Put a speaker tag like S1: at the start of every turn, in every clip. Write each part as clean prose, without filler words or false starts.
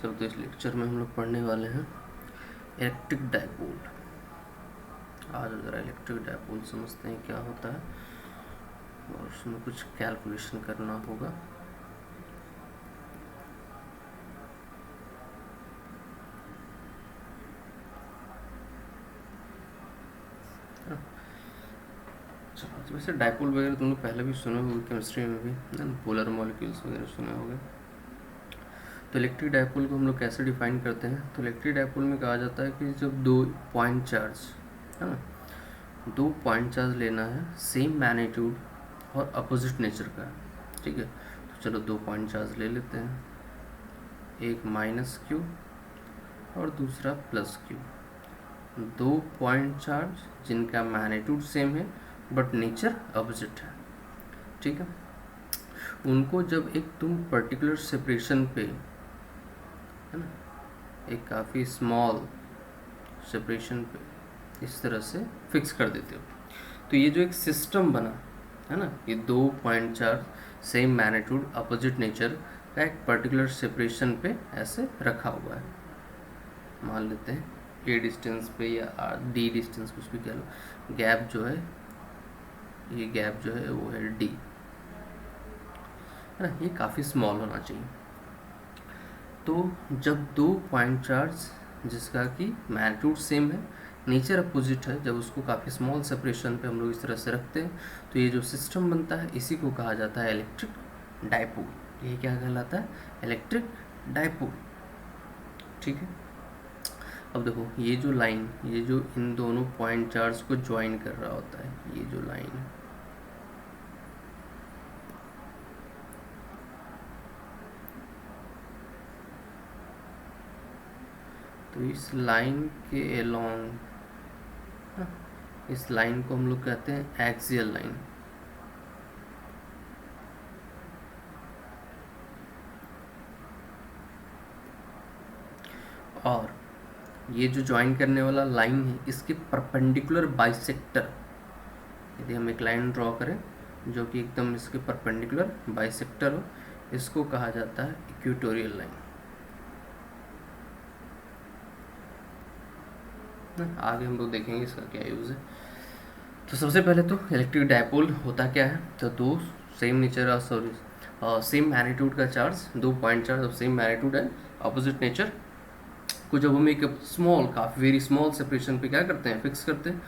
S1: चलो तो इस लेक्चर में हम लोग पढ़ने वाले हैं इलेक्ट्रिक डायपोल। आज ज़रा इलेक्ट्रिक डायपोल समझते हैं क्या होता है और उसमें कुछ कैलकुलेशन करना होगा। चलो वैसे डायपोल वगैरह तुम लोग पहले भी सुने होंगे, केमिस्ट्री में भी पोलर मॉलिक्यूल्स वगैरह सुने होंगे। तो इलेक्ट्रिक डायपोल को हम लोग कैसे डिफाइन करते हैं? तो इलेक्ट्रिक डायपोल में कहा जाता है कि जब दो पॉइंट चार्ज है ना, दो पॉइंट चार्ज लेना है सेम मैग्नीट्यूड और अपोजिट नेचर का, ठीक है। तो चलो दो पॉइंट चार्ज ले लेते हैं, एक माइनस क्यू और दूसरा प्लस क्यू। दो पॉइंट चार्ज जिनका मैग्नीट्यूड सेम है बट नेचर अपोजिट है, ठीक है। उनको जब एक तुम पर्टिकुलर सेपरेशन पे है ना, एक काफ़ी स्मॉल सेपरेशन पे इस तरह से फिक्स कर देते हो, तो ये जो एक सिस्टम बना है ना, ये दो point charge same magnitude opposite nature का एक पर्टिकुलर सेपरेशन पे ऐसे रखा हुआ है। मान लेते हैं ए डिस्टेंस पे या डी डिस्टेंस, कुछ भी कह लो। गैप जो है, ये गैप जो है वो है डी, है ना, ये काफ़ी स्मॉल होना चाहिए। तो जब दो पॉइंट चार्ज जिसका कि मैग्नीट्यूड सेम है नेचर अपोजिट है, जब उसको काफ़ी स्मॉल सेपरेशन पे हम लोग इस तरह से रखते हैं, तो ये जो सिस्टम बनता है इसी को कहा जाता है इलेक्ट्रिक डायपोल। ये क्या कहलाता है? इलेक्ट्रिक डायपोल, ठीक है। अब देखो ये जो लाइन, ये जो इन दोनों पॉइंट चार्ज को ज्वाइन कर रहा होता है, ये जो लाइन है, तो इस लाइन के अलोंग, इस लाइन को हम लोग कहते हैं एक्सियल लाइन। और ये जो ज्वाइन करने वाला लाइन है इसके परपेंडिकुलर बाइसेक्टर, यदि हम एक लाइन ड्रॉ करें जो कि एकदम इसके परपेंडिकुलर बाइसेक्टर हो, इसको कहा जाता है इक्वेटोरियल लाइन। आगे हम लोग देखेंगे इसका क्या यूज़ है। तो सबसे पहले तो इलेक्ट्रिक डायपोल होता क्या है? तो दो सेम नेचर सेम मैग्नीट्यूड का चार्ज, दो point charge of same magnitude and opposite nature को जब हम एक स्मॉल, काफ़ी वेरी स्मॉल सेपरेशन पे क्या करते हैं, फिक्स करते हैं,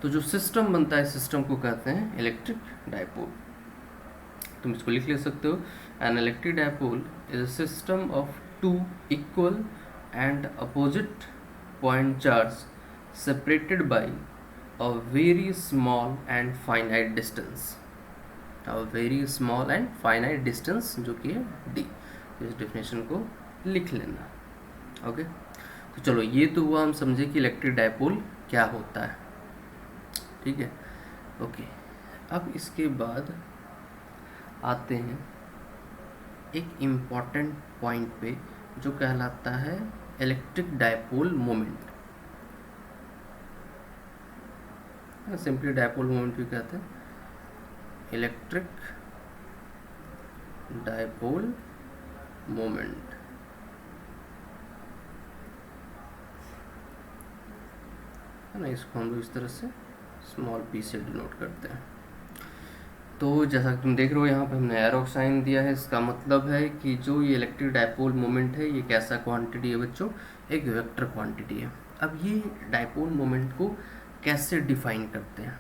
S1: तो जो सिस्टम बनता है सिस्टम को कहते हैं इलेक्ट्रिक डायपोल। तुम इसको लिख ले सकते हो, an electric dipole is a system of two equal and opposite point charge separated by a very small and finite distance, a very small and finite distance जो कि है d। इस डेफिनेशन को लिख लेना, ओके। तो चलो ये तो हुआ, हम समझे कि इलेक्ट्रिक डायपोल क्या होता है, ठीक है, ओके। अब इसके बाद आते हैं एक इम्पॉर्टेंट पॉइंट पे जो कहलाता है electric dipole moment. Simply dipole moment भी कहते हैं, इलेक्ट्रिक डायपोल मोमेंट। है ना, इसको हम लोग इस तरह से स्मॉल पी से डिनोट करते हैं। तो जैसा कि तुम देख रहे हो यहाँ पे हमने एरो साइन दिया है, इसका मतलब है कि जो ये इलेक्ट्रिक डायपोल मोमेंट है ये कैसा क्वांटिटी है बच्चों? एक वेक्टर क्वांटिटी है। अब ये डायपोल मोमेंट को कैसे डिफाइन करते हैं,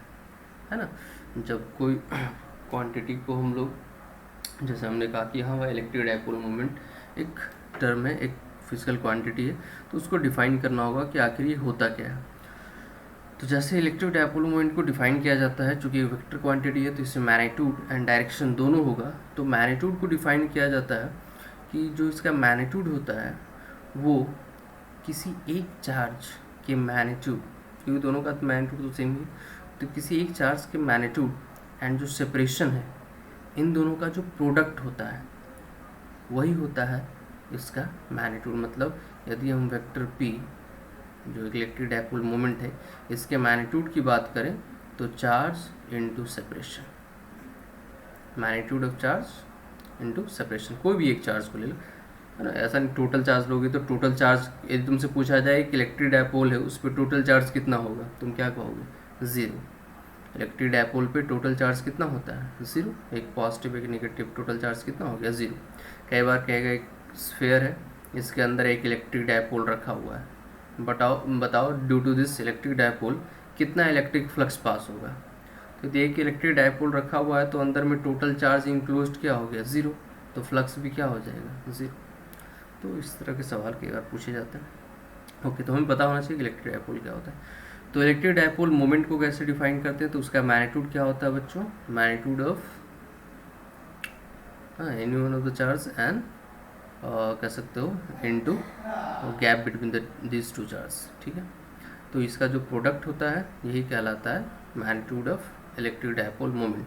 S1: है ना, जब कोई क्वांटिटी को हम लोग, जैसे हमने कहा कि हाँ इलेक्ट्रिक डायपोल मोमेंट एक टर्म है, एक फिजिकल क्वांटिटी है, तो उसको डिफाइन करना होगा कि आखिर ये होता क्या है। तो जैसे इलेक्ट्रिक डायपोल मोमेंट को डिफाइन किया जाता है, चूँकि वेक्टर क्वांटिटी है तो इसमें मैग्नीट्यूड एंड डायरेक्शन दोनों होगा। तो मैग्नीट्यूड को डिफाइन किया जाता है कि जो इसका मैग्नीट्यूड होता है वो किसी एक चार्ज के मैग्नीट्यूड, क्योंकि दोनों का मैग्नीट्यूड तो सेम ही, तो किसी एक चार्ज के मैग्नीट्यूड एंड जो सेपरेशन है इन दोनों का जो प्रोडक्ट होता है वही होता है इसका मैग्नीट्यूड। मतलब यदि हम वेक्टर p जो इलेक्ट्रिक डायपोल मोमेंट है इसके मैग्नीट्यूड की बात करें तो charge into separation, magnitude of charge into separation, कोई भी एक चार्ज को ले लो, है ना। ऐसा नहीं टोटल चार्ज लोगे तो टोटल चार्ज यदि तुमसे पूछा जाए कि इलेक्ट्रिक डायपोल है उस पर टोटल चार्ज कितना होगा, तुम क्या कहोगे, ज़ीरो। इलेक्ट्रिक डायपोल पे टोटल चार्ज कितना होता है, ज़ीरो। एक पॉजिटिव एक नेगेटिव, टोटल चार्ज कितना हो गया, ज़ीरो। कई बार कहेगा एक स्फेयर है, इसके अंदर एक इलेक्ट्रिक डायपोल रखा हुआ है, बताओ due to this electric dipole कितना इलेक्ट्रिक फ्लक्स पास होगा। तो एक इलेक्ट्रिक डायपोल रखा हुआ है तो अंदर में टोटल चार्ज इंक्लोज्ड क्या हो गया, ज़ीरो। तो फ्लक्स भी क्या हो जाएगा, ज़ीरो। तो इस तरह के सवाल कई बार पूछे जाते हैं। ओके, तो हमें पता होना चाहिए कि इलेक्ट्रिक डायपोल क्या होता है। तो इलेक्ट्रिक डायपोल मोमेंट को कैसे डिफाइन करते हैं, तो उसका मैग्नीट्यूड क्या होता है बच्चों, magnitude of any one of the charge and कह सकते हो into gap between this two charge, ठीक है। तो इसका जो प्रोडक्ट होता है यही कहलाता है magnitude of electric dipole moment.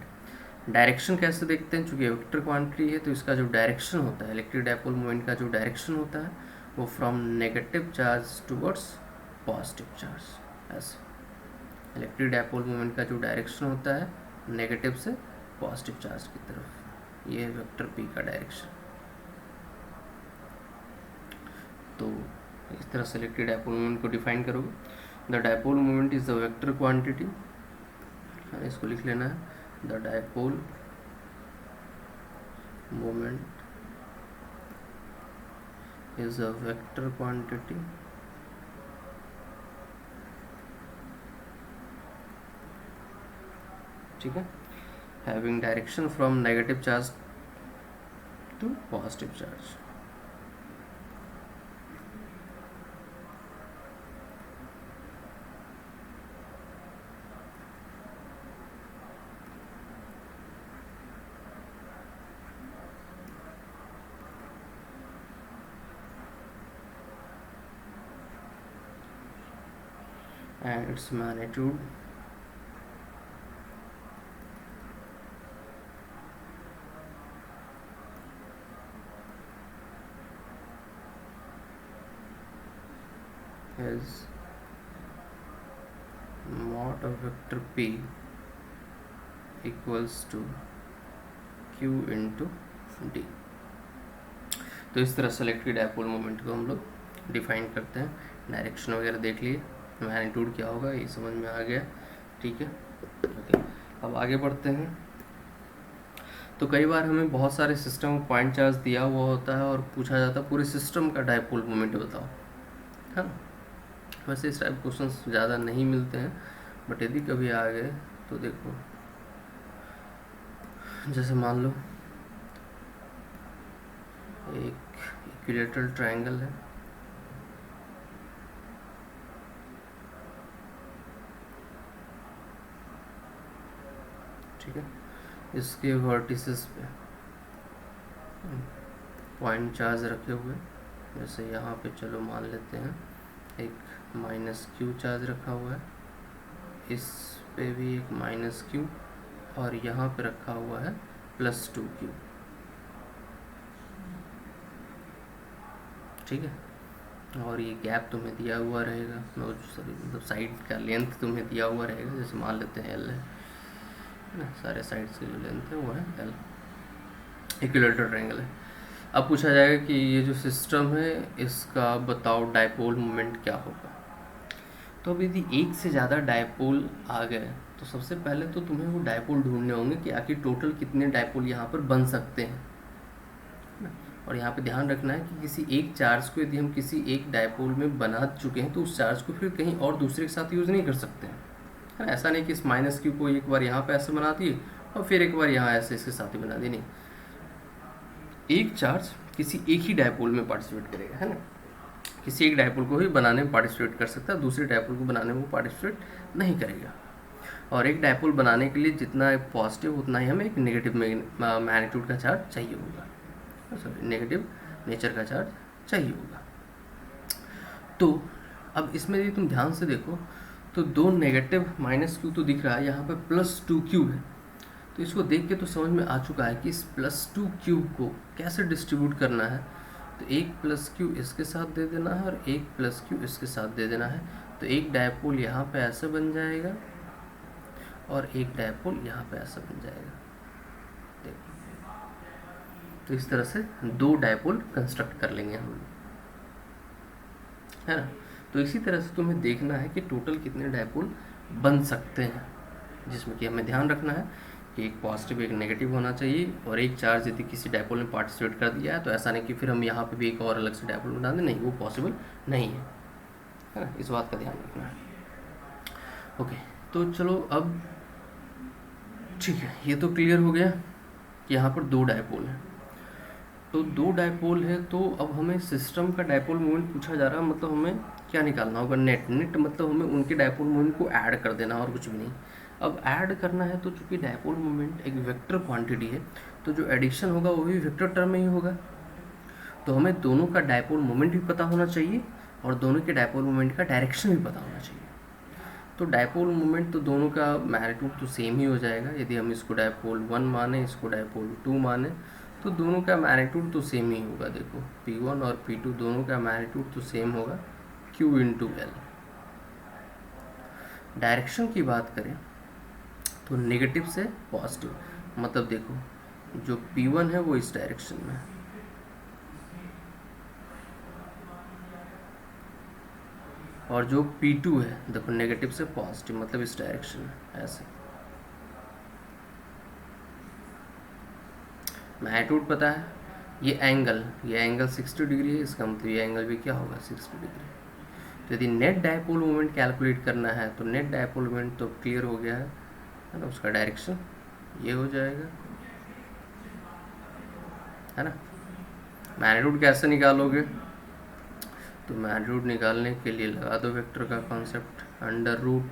S1: Direction कैसे देखते हैं, चूंकि वेक्टर क्वांटिटी है तो इसका जो डायरेक्शन होता है इलेक्ट्रिक डायपोल मोमेंट का जो डायरेक्शन होता है वो from negative charge towards positive charge. ऐसे इलेक्ट्रिक डायपोल मोमेंट का जो डायरेक्शन होता है नेगेटिव से पॉजिटिव चार्ज की तरफ, ये है वेक्टर पी का डायरेक्शन। तो इस तरह से इलेक्ट्रिक डायपोल मोमेंट को डिफाइन करोगे। The dipole moment is the vector quantity, इसको लिख लेना है, the dipole moment is a vector quantity ठीक है, having direction from negative charge to positive charge. And its magnitude is mod of vector p equals to q into d। तो इस तरह से इलेक्ट्रिक डायपोल मोमेंट को हम लोग define करते हैं। डायरेक्शन वगैरह देख लिए, मैग्नीट्यूड क्या होगा ये समझ में आ गया, ठीक है। ओके, अब आगे बढ़ते हैं। तो कई बार हमें बहुत सारे सिस्टम पॉइंट चार्ज दिया हुआ होता है और पूछा जाता है पूरे सिस्टम का डायपोल मोमेंट बताओ, है ना। वैसे इस टाइप क्वेश्चंस ज़्यादा नहीं मिलते हैं, बट यदि कभी आ गए तो देखो, जैसे मान लो एक इक्विलेटरल ट्रायंगल है, ठीक है। इसके वर्टिसेस पे पॉइंट चार्ज रखे हुए, जैसे यहाँ पे चलो मान लेते हैं एक माइनस क्यू चार्ज रखा हुआ है, इस पे भी एक माइनस क्यू, और यहाँ पे रखा हुआ है प्लस 2q, ठीक है। और ये गैप तुम्हें दिया हुआ रहेगा, मतलब साइड का लेंथ तुम्हें दिया हुआ रहेगा, जैसे मान लेते हैं l है ना, सारे साइड्स की जो लेंथ है वो है l, इक्विलेटरल ट्रायंगल है। अब पूछा जाएगा कि ये जो सिस्टम है इसका बताओ डायपोल मोमेंट क्या होगा। तो अब यदि एक से ज़्यादा डायपोल आ गए तो सबसे पहले तो तुम्हें वो डायपोल ढूंढने होंगे कि आखिर टोटल कितने डायपोल यहाँ पर बन सकते हैं, और यहाँ पे ध्यान रखना है कि किसी एक चार्ज को यदि हम किसी एक डायपोल में बना चुके हैं तो उस चार्ज को फिर कहीं और दूसरे के साथ यूज़ नहीं कर सकते हैं, है ना। ऐसा नहीं कि इस माइनस क्यू को एक बार यहाँ पे ऐसे बना दिए और फिर एक बार यहाँ ऐसे इसके साथ ही बना दी, नहीं। एक चार्ज किसी एक ही डायपोल में पार्टिसिपेट करेगा, है ना। किसी एक डायपोल को ही बनाने में पार्टिसिपेट कर सकता है, दूसरे डायपोल को बनाने में वो पार्टिसिपेट नहीं करेगा। और एक डायपोल बनाने के लिए जितना पॉजिटिव उतना ही हमें एक नेगेटिव मैग्नीट्यूड का चार्ज चाहिए होगा, सॉरी नेगेटिव नेचर का चार्ज चाहिए होगा। तो अब इसमें यदि तुम ध्यान से देखो तो दो नेगेटिव माइनस क्यू तो दिख रहा है, यहाँ पर प्लस 2q है। तो इसको देख के तो समझ में आ चुका है कि इस प्लस 2q को कैसे डिस्ट्रीब्यूट करना है। तो एक प्लस q इसके साथ दे देना है और एक प्लस q इसके साथ दे देना है। तो एक डायपोल यहाँ पे ऐसे बन जाएगा और एक डायपोल यहाँ पे ऐसा बन जाएगा। देखो तो इस तरह से 2 डायपोल कंस्ट्रक्ट कर लेंगे हम, है ना। तो इसी तरह से तुम्हें देखना है कि टोटल कितने डायपोल बन सकते हैं, जिसमें कि हमें ध्यान रखना है कि एक पॉजिटिव एक नेगेटिव होना चाहिए, और एक चार्ज यदि किसी डायपोल में पार्टिसिपेट कर दिया है तो ऐसा नहीं कि फिर हम यहाँ पे भी एक और अलग से डायपोल बना दें, नहीं, वो पॉसिबल नहीं है ना। इस बात का ध्यान रखना है। ओके, तो चलो अब ठीक है, ये तो क्लियर हो गया कि यहाँ पर 2 डायपोल हैं। तो 2 डायपोल है, तो अब हमें सिस्टम का डायपोल मोमेंट पूछा जा रहा है, मतलब हमें क्या निकालना होगा, नेट। नेट मतलब हमें उनके डायपोल मोमेंट को ऐड कर देना और कुछ भी नहीं। अब ऐड करना है तो चूंकि डायपोल मोमेंट एक वेक्टर क्वांटिटी है, तो जो एडिशन होगा वो भी वेक्टर टर्म में ही होगा। तो हमें दोनों का डायपोल मोमेंट भी पता होना चाहिए और दोनों के डायपोल मोमेंट का डायरेक्शन भी पता होना चाहिए। तो डायपोल मोमेंट तो दोनों का मैग्नीट्यूड तो सेम ही हो जाएगा। यदि हम इसको डायपोल 1 माने, इसको डायपोल 2 माने, तो दोनों का मैग्नीट्यूड तो सेम ही होगा। देखो P1 और P2 दोनों का मैग्नीट्यूड तो सेम होगा, Q इंटू L। डायरेक्शन की बात करें तो नेगेटिव से पॉजिटिव, मतलब देखो जो P1 है वो इस डायरेक्शन में है, और जो P2 है देखो नेगेटिव से पॉजिटिव, मतलब इस डायरेक्शन में, ऐसे। मैग्नीट्यूड पता है, ये एंगल 60 डिग्री है, इसका मतलब ये एंगल भी क्या होगा, 60 डिग्री। तो यदि नेट डायपोल मोमेंट कैलकुलेट करना है तो नेट डायपोल मोमेंट तो क्लियर हो गया है ना, उसका डायरेक्शन ये हो जाएगा, है ना। मैग्नीट्यूड कैसे निकालोगे, तो मैग्नीट्यूड निकालने के लिए लगा दो वेक्टर का concept, under root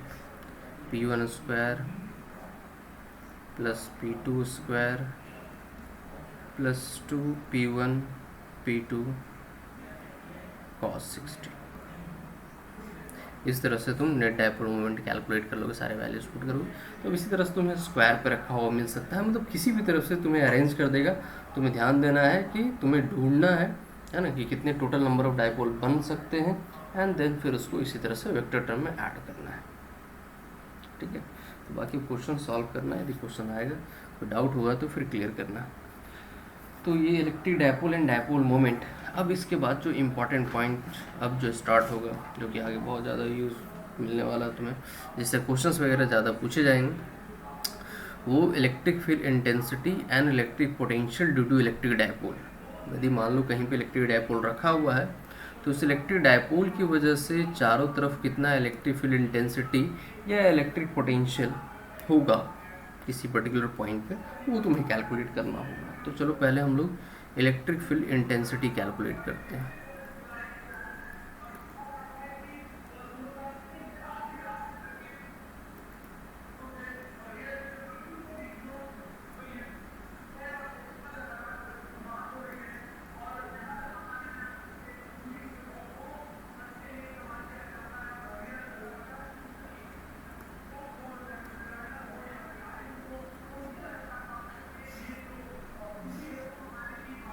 S1: P1 square plus P2 square plus 2P1 P2 cos 60। इस तरह से तुम नेट डायपोल मोमेंट कैलकुलेट कर लोगे, सारे वैल्यूज पुट करोगे। तो इसी तरह से तुम्हें स्क्वायर पे रखा हुआ मिल सकता है, मतलब किसी भी तरफ से तुम्हें अरेंज कर देगा। तुम्हें ध्यान देना है कि तुम्हें ढूंढना है ना, कि कितने टोटल नंबर ऑफ डायपोल बन सकते हैं, एंड देन फिर उसको इसी तरह से वेक्टर टर्म में ऐड करना है, ठीक है। तो बाकी क्वेश्चन सॉल्व करना है, यदि क्वेश्चन आएगा कोई डाउट हुआ तो फिर क्लियर करना। तो ये electric dipole and dipole moment. अब इसके बाद जो इम्पॉर्टेंट पॉइंट अब जो स्टार्ट होगा, जो कि आगे बहुत ज़्यादा यूज़ मिलने वाला तुम्हें, जिससे क्वेश्चंस वगैरह ज़्यादा पूछे जाएंगे, वो electric field intensity and electric potential due to electric dipole. यदि मान लो कहीं पे इलेक्ट्रिक डायपोल रखा हुआ है, तो उस इलेक्ट्रिक डायपोल की वजह से चारों तरफ कितना इलेक्ट्रिक फील्ड इंटेंसिटी या इलेक्ट्रिक पोटेंशियल होगा किसी पर्टिकुलर पॉइंट पे, वो तुम्हें कैलकुलेट करना होगा। तो चलो पहले हम लोग इलेक्ट्रिक फील्ड इंटेंसिटी कैलकुलेट करते हैं।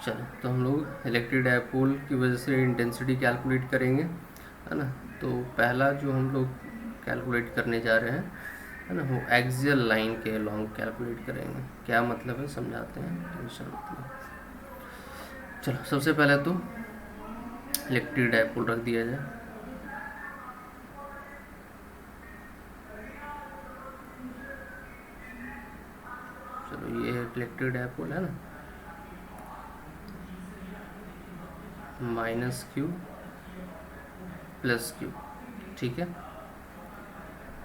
S1: चलो तो हम लोग इलेक्ट्रिक डायपोल की वजह से इंटेंसिटी कैलकुलेट करेंगे, है ना। तो पहला जो हम लोग कैलकुलेट करने जा रहे हैं, है ना, वो एक्सियल लाइन के लॉन्ग कैलकुलेट करेंगे। क्या मतलब है समझाते हैं, टेंशन मतलब। चलो सबसे पहले तो इलेक्ट्रिक डायपोल रख दिया जाए। चलो ये इलेक्ट्रिक डायपोल है ना, माइनस Q प्लस Q, ठीक है।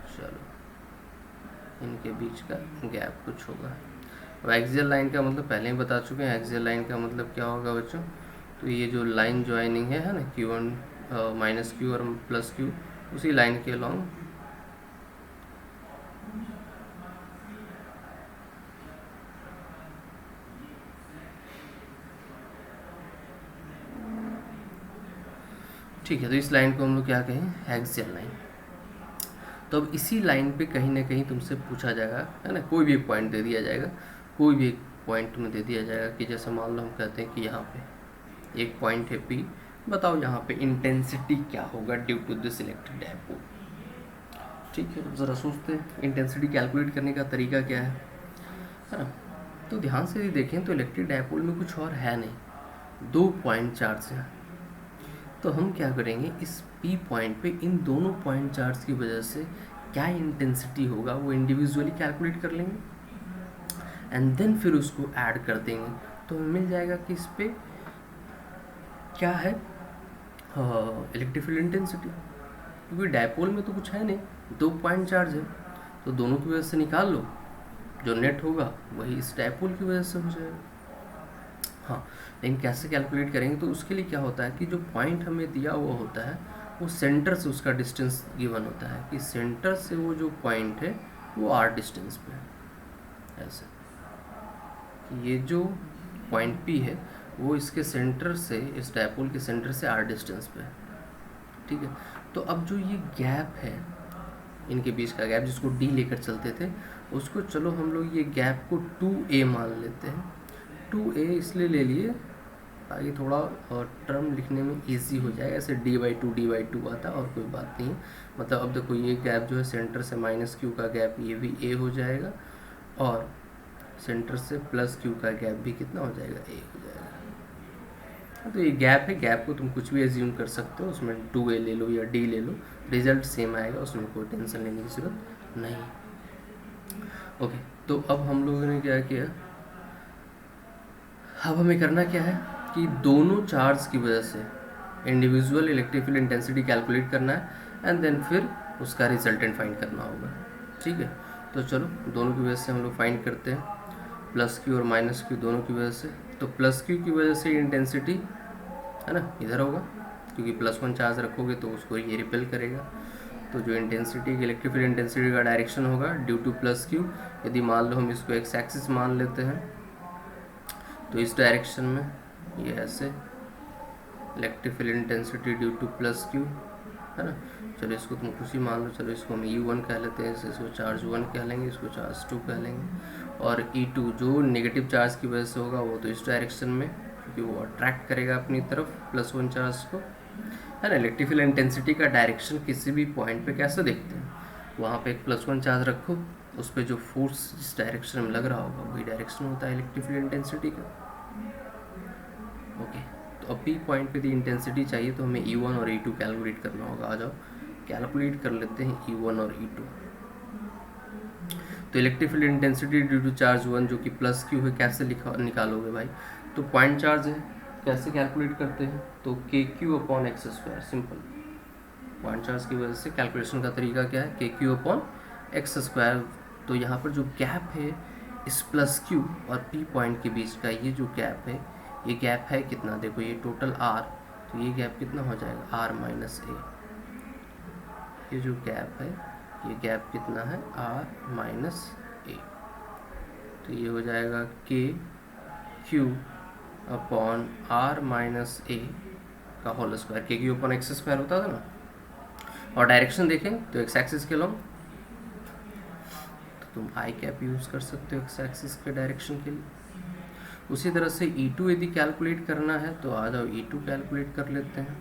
S1: चलो इनके बीच का गैप कुछ होगा। अब एक्सियल लाइन का मतलब पहले ही बता चुके हैं, एक्सियल लाइन का मतलब क्या होगा बच्चों, तो ये जो लाइन ज्वाइनिंग है ना, Q1 माइनस Q और प्लस Q, उसी लाइन के लॉन्ग ठीक है। तो इस लाइन को हम लोग क्या कहें, एक्सियल लाइन। तो अब इसी लाइन पे कहीं ना कहीं तुमसे पूछा जाएगा, है ना, कोई भी एक पॉइंट दे दिया जाएगा, कोई भी एक पॉइंट तुम्हें दे दिया जाएगा कि जैसे मान लो हम कहते हैं कि यहाँ पे एक पॉइंट है P, बताओ यहाँ पे इंटेंसिटी क्या होगा due to this electric dipole. ठीक है, तो ज़रा सोचते हैं इंटेंसिटी कैलकुलेट करने का तरीका क्या है ना। तो ध्यान से यदि देखें तो इलेक्ट्रिक डायपोल में कुछ और है नहीं, 2 पॉइंट चार्ज हैं। तो हम क्या करेंगे, इस P पॉइंट पे इन दोनों पॉइंट चार्ज की वजह से क्या इंटेंसिटी होगा वो इंडिविजुअली कैलकुलेट कर लेंगे एंड देन फिर उसको ऐड कर देंगे। तो हमें मिल जाएगा कि इस पे क्या है, इलेक्ट्रिक फील्ड इंटेंसिटी। क्योंकि डायपोल में तो कुछ है नहीं, 2 पॉइंट चार्ज है, तो दोनों की वजह से निकाल लो, जो नेट होगा वही इस डायपोल की वजह से हो जाएगा। हाँ, लेकिन कैसे कैलकुलेट करेंगे, तो उसके लिए क्या होता है कि जो पॉइंट हमें दिया हुआ होता है वो सेंटर से उसका डिस्टेंस गिवन होता है कि सेंटर से वो जो पॉइंट है वो r डिस्टेंस पे है। ऐसे कि ये जो पॉइंट P है वो इसके सेंटर से, इस डायपोल के सेंटर से r डिस्टेंस पे है, ठीक है। तो अब जो ये गैप है, इनके बीच का गैप जिसको d लेकर चलते थे, उसको चलो हम लोग ये गैप को 2a मान लेते हैं। 2a इसलिए ले लिए ताकि थोड़ा टर्म लिखने में इजी हो जाएगा, ऐसे d/2 आता और कोई बात नहीं। मतलब अब देखो ये गैप जो है सेंटर से -q का गैप ये भी a हो जाएगा और सेंटर से +q का गैप भी कितना हो जाएगा, a हो जाएगा। तो ये गैप है, गैप को तुम कुछ भी एज्यूम कर सकते हो, उसमें 2a ले लो या d ले लो, रिजल्ट सेम आएगा, उसमें कोई टेंशन लेने की जरूरत नहीं। ओके, तो अब हम लोगों ने क्या किया, अब हमें करना क्या है कि दोनों चार्ज की वजह से individual electric field intensity calculate करना है एंड देन फिर उसका रिजल्टेंट फाइंड करना होगा, ठीक है। तो चलो दोनों की वजह से हम लोग फाइंड करते हैं, +q और -q दोनों की वजह से। तो +q की वजह से इंटेंसिटी है ना इधर होगा, क्योंकि +1 चार्ज रखोगे तो उसको ये रिपेल करेगा। तो जो इंटेंसिटी, इलेक्ट्रिक फील्ड इंटेंसिटी का डायरेक्शन होगा ड्यू टू +q, यदि मान लो हम इसको x एक्सिस मान लेते हैं तो इस डायरेक्शन में ये ऐसे electric field intensity due to +q है ना। चलो इसको तुम खुशी मान लो, चलो इसको हम E1 कह लेते हैं, इसको चार्ज 1 कह लेंगे, इसको चार्ज 2 कह लेंगे। और E2 जो नेगेटिव चार्ज की वजह से होगा वो तो इस डायरेक्शन में, क्योंकि वो अट्रैक्ट करेगा अपनी तरफ +1 चार्ज को, है ना। इलेक्ट्रिक फील्ड इंटेंसिटी का डायरेक्शन किसी भी पॉइंट पे कैसे देखते हैं, वहाँ पे एक +1 चार्ज रखो, उस पर जो फोर्स जिस डायरेक्शन में लग रहा होगा वही डायरेक्शन होता है इलेक्ट्रिक फील्ड इंटेंसिटी का। ओके, तो अब P पॉइंट पे दी इंटेंसिटी चाहिए तो हमें E1 और E2 कैलकुलेट करना होगा। आ जाओ कैलकुलेट कर लेते हैं E1 और E2। तो electric field intensity due to charge 1 जो कि +q है, कैसे निकालोगे भाई, तो पॉइंट चार्ज है, कैसे कैलकुलेट करते हैं, तो kq/x², सिंपल। पॉइंट चार्ज की वजह से कैलकुलेशन का तरीका क्या है, kq/x²। तो यहाँ पर जो गैप है इस +q और P पॉइंट के बीच का, ये जो गैप है, ये गैप है कितना, देखो ये टोटल r, तो ये गैप कितना हो जाएगा r-a। ये जो गैप है ये गैप कितना है r-a, तो ये हो जाएगा kq/r-a का होल स्क्वायर। kq/x² होता था ना, और डायरेक्शन देखें तो x एक्सिस के लॉन्ग, तो तुम आई कैप यूज़ कर सकते हो x एक्सिस के डायरेक्शन के लिए। उसी तरह से E2 यदि कैलकुलेट करना है तो आ जाओ E2 कैलकुलेट कर लेते हैं।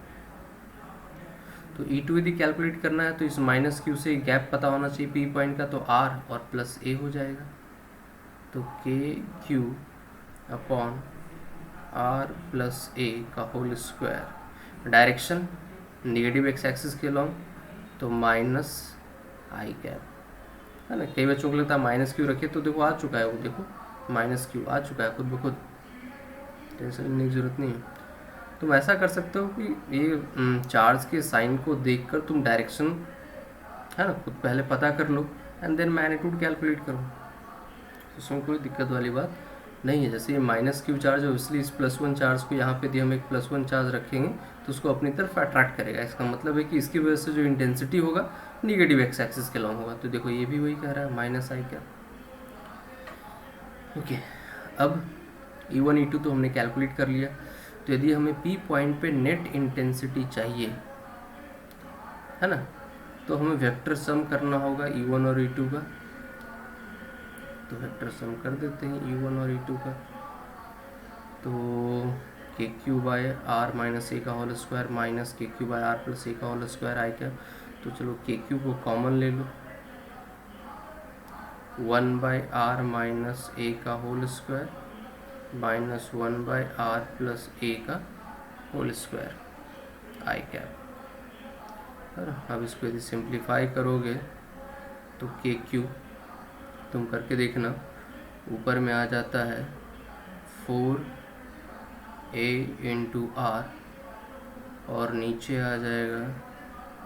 S1: तो E2 यदि कैलकुलेट करना है तो इस -q से गैप पता होना चाहिए P पॉइंट का, तो r और +a हो जाएगा, तो kq/r+a का whole square. Direction negative x axis के लॉन्ग, तो -i कैप, है ना। कई बच्चों को लगता है -q रखे, तो देखो आ चुका है, वो देखो -q आ चुका है खुद ब खुद, टेंशन लेने की ज़रूरत नहीं है। तुम ऐसा कर सकते हो कि ये चार्ज के साइन को देखकर तुम डायरेक्शन, है ना, खुद पहले पता कर लो एंड देन मैग्नीट्यूड कैलकुलेट करो, इसमें कोई दिक्कत वाली बात नहीं है। जैसे ये -q चार्ज है, इसलिए इस +1 चार्ज को यहाँ पे दिए हम एक +1 चार्ज रखेंगे तो उसको अपनी तरफ अट्रैक्ट करेगा। इसका मतलब है कि इसकी वजह से जो इंटेंसिटी होगा निगेटिव x एक्सिस के लॉन्ग होगा। तो देखो ये भी वही कह रहा है -i क्या। ओके, अब E1 E2 तो हमने कैलकुलेट कर लिया। तो यदि हमें P पॉइंट पे नेट इंटेंसिटी चाहिए, है ना, तो हमें वेक्टर सम करना होगा E1 और E2 का। तो वेक्टर सम कर देते हैं E1 और E2 का, तो kq/r-a का होल स्क्वायर माइनस kq/r+a का होल स्क्वायर आई क्या। तो चलो kq को कॉमन ले लो, 1/r माइनस ए का whole square minus 1/r plus A का होल स्क्वायर आई कैप। अब इसको यदि सिंप्लीफाई करोगे तो के क्यू, तुम करके देखना, ऊपर में आ जाता है 4a इंटू आर और नीचे आ जाएगा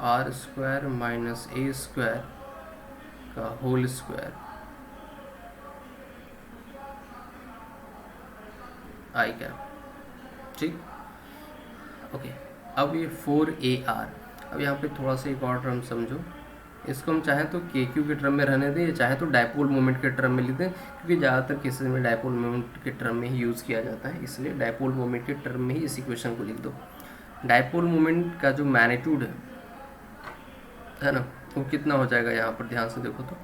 S1: R square minus A square का होल स्क्वायर आई कैप। ठीक, ओके। अब ये 4AR, अब यहाँ पे थोड़ा सा एक और टर्म समझो, इसको हम चाहें तो के क्यू के टर्म में रहने दें या चाहे तो डायपोल मोमेंट के टर्म में लिख दें, क्योंकि ज़्यादातर केसेस में डायपोल मोमेंट के टर्म में ही यूज़ किया जाता है, इसलिए डायपोल मोमेंट के टर्म में ही इस इक्वेशन को लिख दो। डायपोल मोमेंट का जो मैग्नीट्यूड है ना, वो कितना हो जाएगा, यहाँ पर ध्यान से देखो तो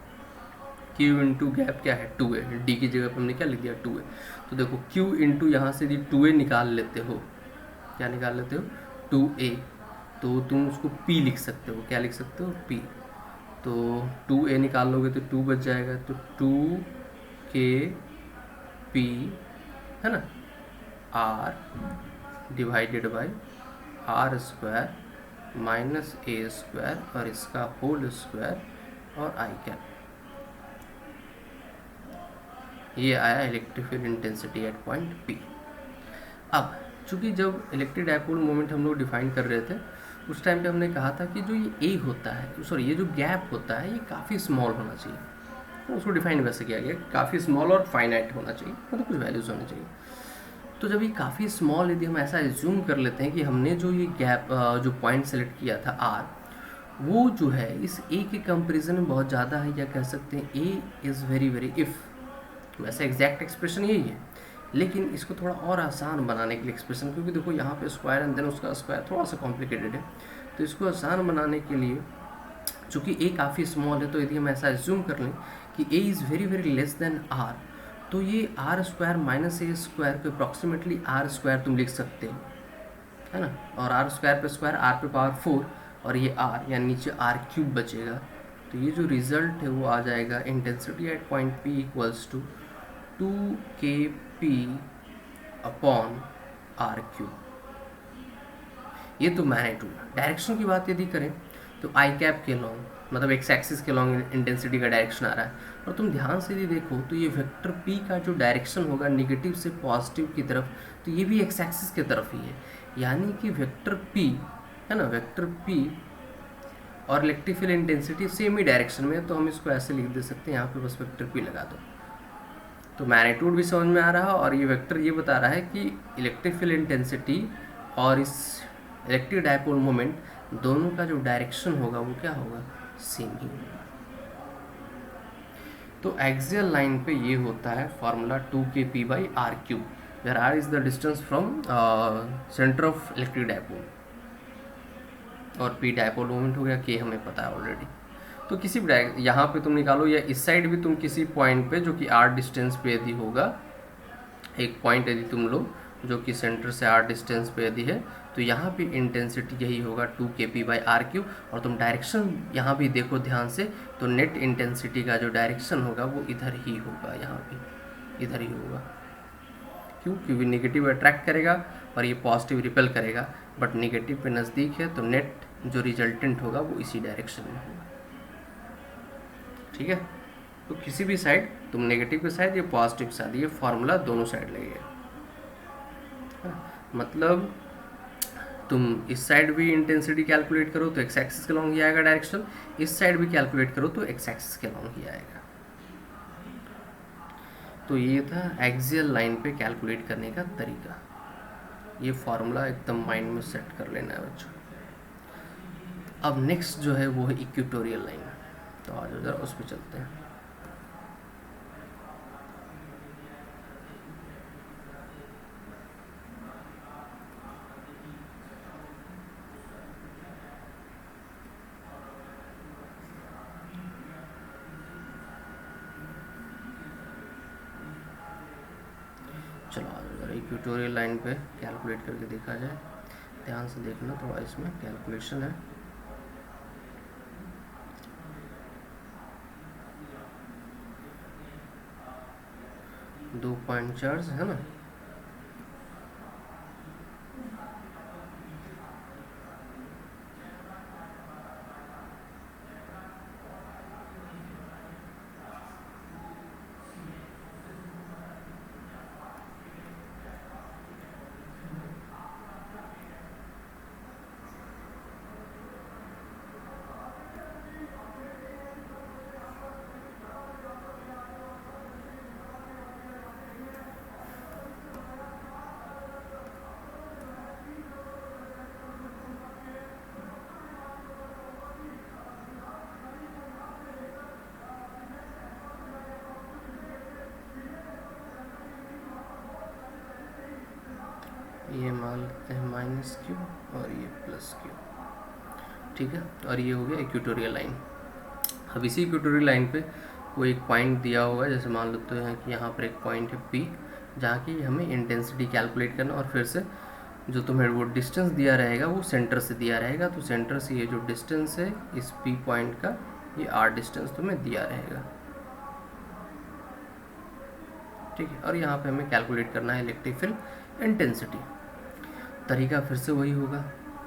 S1: Q इंटू गैप क्या है 2a, डी की जगह पर हमने क्या लिख दिया 2a। तो देखो Q इंटू यहाँ से यदि 2a निकाल लेते हो, क्या निकाल लेते हो 2a, तो तुम उसको P लिख सकते हो, क्या लिख सकते हो P। तो 2a निकाल लोगे तो 2 बच जाएगा, तो 2kp है ना r divided by R square minus A square और इसका होल स्क्वायर और आई कैप। ये आया electric field intensity at point P। अब चूंकि जब इलेक्ट्रिक डायपोल मोमेंट हम लोग डिफाइन कर रहे थे, उस टाइम पे हमने कहा था कि जो ये ए होता है, सॉरी ये जो गैप होता है, ये काफ़ी स्मॉल होना चाहिए। तो उसको डिफाइन वैसे किया गया, काफ़ी स्मॉल और फाइनाइट होना चाहिए, मतलब कुछ वैल्यूज़ होनी चाहिए। तो जब ये काफ़ी स्मॉल, यदि हम ऐसा एज्यूम कर लेते हैं कि हमने जो ये गैप जो पॉइंट सेलेक्ट किया था आर, वो जो है इस ए के कंपेरिजन में बहुत ज़्यादा है, या कह सकते हैं ए इज़ वेरी वेरी इफ़, वैसे एग्जैक्ट एक्सप्रेशन यही है, लेकिन इसको थोड़ा और आसान बनाने के लिए एक्सप्रेशन, क्योंकि देखो यहाँ पे स्क्वायर एंड देन उसका स्क्वायर थोड़ा सा कॉम्प्लिकेटेड है, तो इसको आसान बनाने के लिए चूँकि ए काफ़ी स्मॉल है, तो यदि हम ऐसा एज्यूम कर लें कि A is very very less than R, तो ये R square minus A square को अप्रॉक्सीमेटली आर स्क्वायर तुम लिख सकते हो, है ना, और आर स्क्वायर पे स्क्वायर आर पे पावर 4 और ये आर, यानी नीचे आर क्यूब बचेगा। तो ये जो रिजल्ट है वो आ जाएगा intensity at point P equals to 2kp upon R cube. ये तो मैग्नीट्यूड। डायरेक्शन की बात यदि करें तो आई कैप के लॉन्ग, मतलब एक्स एक्सिस के लॉन्ग इंटेंसिटी का डायरेक्शन आ रहा है, और तुम ध्यान से यदि देखो तो ये वेक्टर P का जो डायरेक्शन होगा निगेटिव से पॉजिटिव की तरफ, तो ये भी एक्स एक्सिस की तरफ ही है, यानी कि वेक्टर P है ना, वेक्टर P और इलेक्ट्रिक फील्ड इंटेंसिटी सेम ही डायरेक्शन में है, तो हम इसको ऐसे लिख दे सकते हैं, यहाँ पे बस वेक्टर P लगा दो, तो मैग्नीट्यूड भी समझ में आ रहा है, और ये वेक्टर ये बता रहा है कि इलेक्ट्रिक फील्ड इंटेंसिटी और इस इलेक्ट्रिक डायपोल मोमेंट दोनों का जो डायरेक्शन होगा वो क्या होगा, सेम ही होगा। तो एक्सियल लाइन पे ये होता है formula 2kp/r³, where r is the distance from centre of electric dipole, और p डायपोल मोमेंट हो गया, k हमें पता है ऑलरेडी। तो किसी भी यहाँ पे तुम निकालो, या इस साइड भी तुम किसी पॉइंट पे जो कि r डिस्टेंस पे यदि होगा, एक पॉइंट यदि तुम लो जो कि सेंटर से r डिस्टेंस पे यदि है, तो यहाँ पे इंटेंसिटी यही होगा 2kp/r³, और तुम डायरेक्शन यहाँ भी देखो ध्यान से, तो नेट इंटेंसिटी का जो डायरेक्शन होगा वो इधर ही होगा, यहाँ पे इधर ही होगा। क्यों? क्योंकि नेगेटिव अट्रैक्ट करेगा और ये पॉजिटिव रिपेल करेगा, बट नेगेटिव पे नज़दीक है, तो नेट जो रिजल्टेंट होगा वो इसी डायरेक्शन में होगा। ठीक है, तो किसी भी साइड तुम नेगेटिव के साइड या पॉजिटिव के साइड, ये फॉर्मूला दोनों साइड लगेगा। मतलब तुम इस साइड भी इंटेंसिटी कैलकुलेट करो तो एक्स एक्सिस के लॉन्ग ही आएगा डायरेक्शन, इस साइड भी कैलकुलेट करो तो एक्स एक्सिस के लॉन्ग ही आएगा। तो ये था एक्सियल लाइन पे कैलकुलेट करने का तरीका। ये फॉर्मूला एकदम माइंड में सेट कर लेना है बच्चों। अब नेक्स्ट जो है वो है इक्वेटोरियल लाइन, तो आज जरा उस पर चलते हैं। चलो आज जरा इक्वेटोरियल लाइन पे कैलकुलेट करके देखा जाए। ध्यान से देखना, थोड़ा इसमें कैलकुलेशन है। 2 पॉइंट चार्ज है ना, ये मान लेते हैं माइनस क्यू और ये प्लस क्यू, ठीक है। और ये हो गया इक्वेटोरियल लाइन। अब इसी इक्वेटोरियल लाइन पे कोई एक पॉइंट दिया होगा, जैसे मान लेते हैं कि यहाँ पर एक पॉइंट है P, जहाँ की हमें इंटेंसिटी कैलकुलेट करना, और फिर से जो तुम्हें वो डिस्टेंस दिया रहेगा वो सेंटर से दिया रहेगा, तो सेंटर से ये जो डिस्टेंस है इस P पॉइंट का, ये R डिस्टेंस तुम्हें दिया रहेगा, ठीक है। और यहाँ पे हमें कैलकुलेट करना है इलेक्ट्रिक फील्ड इंटेंसिटी। तरीका फिर से वही होगा,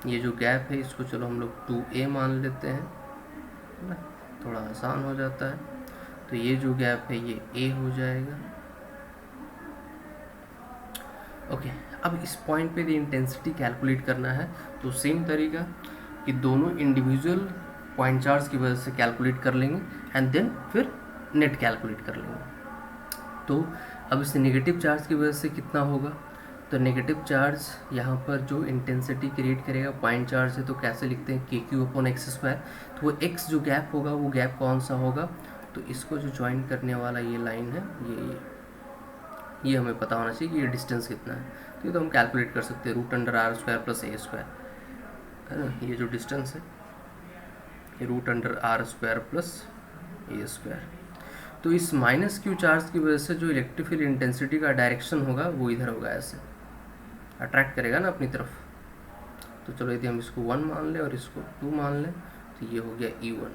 S1: ये जो गैप है इसको चलो हम लोग 2a मान लेते हैं ना, थोड़ा आसान हो जाता है। तो ये जो गैप है ये a हो जाएगा, ओके। अब इस पॉइंट पे इंटेंसिटी कैलकुलेट करना है, तो सेम तरीका कि दोनों इंडिविजुअल पॉइंट चार्ज की वजह से कैलकुलेट कर लेंगे एंड देन फिर नेट कैलकुलेट कर लेंगे। तो अब इस नेगेटिव चार्ज की वजह से कितना होगा, तो नेगेटिव चार्ज यहाँ पर जो इंटेंसिटी क्रिएट करेगा, पॉइंट चार्ज है तो कैसे लिखते हैं, KQ/x²। तो वो x जो गैप होगा वो गैप कौन सा होगा, तो इसको जो ज्वाइन करने वाला ये लाइन है, ये हमें पता होना चाहिए कि ये डिस्टेंस कितना है। तो ये तो हम कैलकुलेट कर सकते हैं, √r² + a² है ना। ये जो डिस्टेंस है ये √r² + a²। तो इस -q चार्ज की वजह से जो इलेक्ट्रिक फील्ड इंटेंसिटी का डायरेक्शन होगा वो इधर होगा, ऐसे अट्रैक्ट करेगा ना अपनी तरफ। तो चलो यदि हम इसको 1 मान लें और इसको 2 मान लें, तो ये हो गया E1।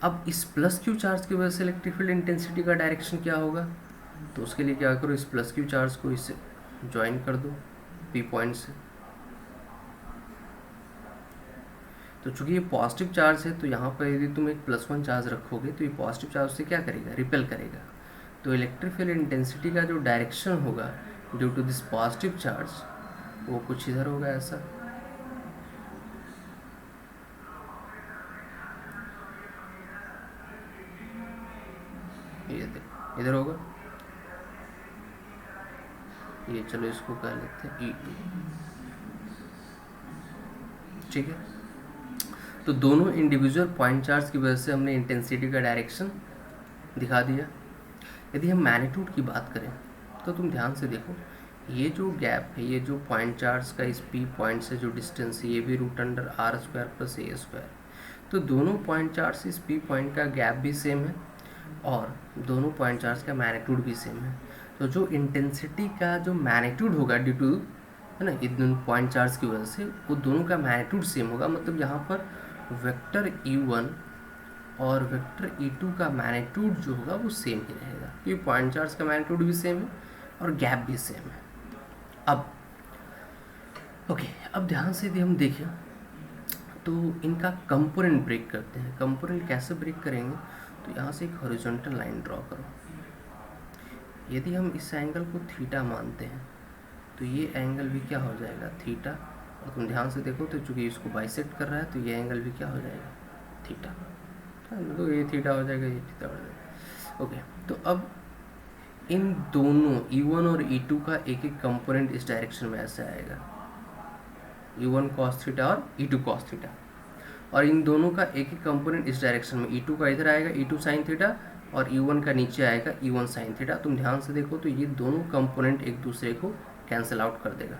S1: अब इस +q चार्ज की वजह से इलेक्ट्रिक फील्ड इंटेंसिटी का डायरेक्शन क्या होगा, तो उसके लिए क्या करो, इस +q चार्ज को इससे ज्वाइन कर दो P पॉइंट से। तो चूंकि ये पॉजिटिव चार्ज है, तो यहाँ पर यदि तुम एक +1 चार्ज रखोगे तो ये पॉजिटिव चार्ज से क्या करेगा, रिपेल करेगा। तो इलेक्ट्रिक फील्ड इंटेंसिटी का जो डायरेक्शन होगा due to this positive charge, वो कुछ इधर होगा ऐसा। ये इधर होगा, ये चलो इसको कह लेते हैं E2, ठीक है। तो दोनों इंडिविजुअल पॉइंट चार्ज की वजह से हमने इंटेंसिटी का डायरेक्शन दिखा दिया। यदि हम मैग्नीट्यूड की बात करें तो तुम ध्यान से देखो, ये जो गैप है, ये जो पॉइंट चार्ज का इस P पॉइंट से जो डिस्टेंस है, ये भी √r² + a²। तो दोनों पॉइंट चार्ज इस P पॉइंट का गैप भी सेम है और दोनों पॉइंट चार्ज का मैग्नीट्यूड भी सेम है। तो जो इंटेंसिटी का जो मैग्नीट्यूड होगा ड्यू टू, है ना, इन दोनों पॉइंट चार्ज की वजह से, वो दोनों का मैग्नीट्यूड सेम होगा। मतलब यहाँ पर वेक्टर E1 और वेक्टर E2 का मैग्नीट्यूड जो होगा वो सेम ही रहेगा, क्योंकि पॉइंट चार्ज का मैग्नीट्यूड भी सेम है और गैप भी सेम है। अब ओके, अब ध्यान से यदि हम देखें तो इनका कंपोनेंट ब्रेक करते हैं। कंपोनेंट कैसे ब्रेक करेंगे, तो यहाँ से एक हॉरिजॉन्टल लाइन ड्रॉ करो। यदि हम इस एंगल को थीटा मानते हैं तो ये एंगल भी क्या हो जाएगा, थीटा। और तुम ध्यान से देखो तो चूंकि इसको बाइसेक्ट कर रहा है तो ये एंगल भी क्या हो जाएगा, थीटा। तो ये थीटा हो जाएगा, ये थीटा हो जाएगा, ओके। तो अब इन दोनों E1 और E2 का एक एक कंपोनेंट इस डायरेक्शन में ऐसे आएगा, E1 cos थीटा और E2 cos थीटा। और इन दोनों का एक एक कंपोनेंट इस डायरेक्शन में, E2 का इधर आएगा E2 sin थीटा, और E1 का नीचे आएगा E1 sin थीटा। तुम ध्यान से देखो तो ये दोनों कंपोनेंट एक दूसरे को कैंसिल आउट कर देगा।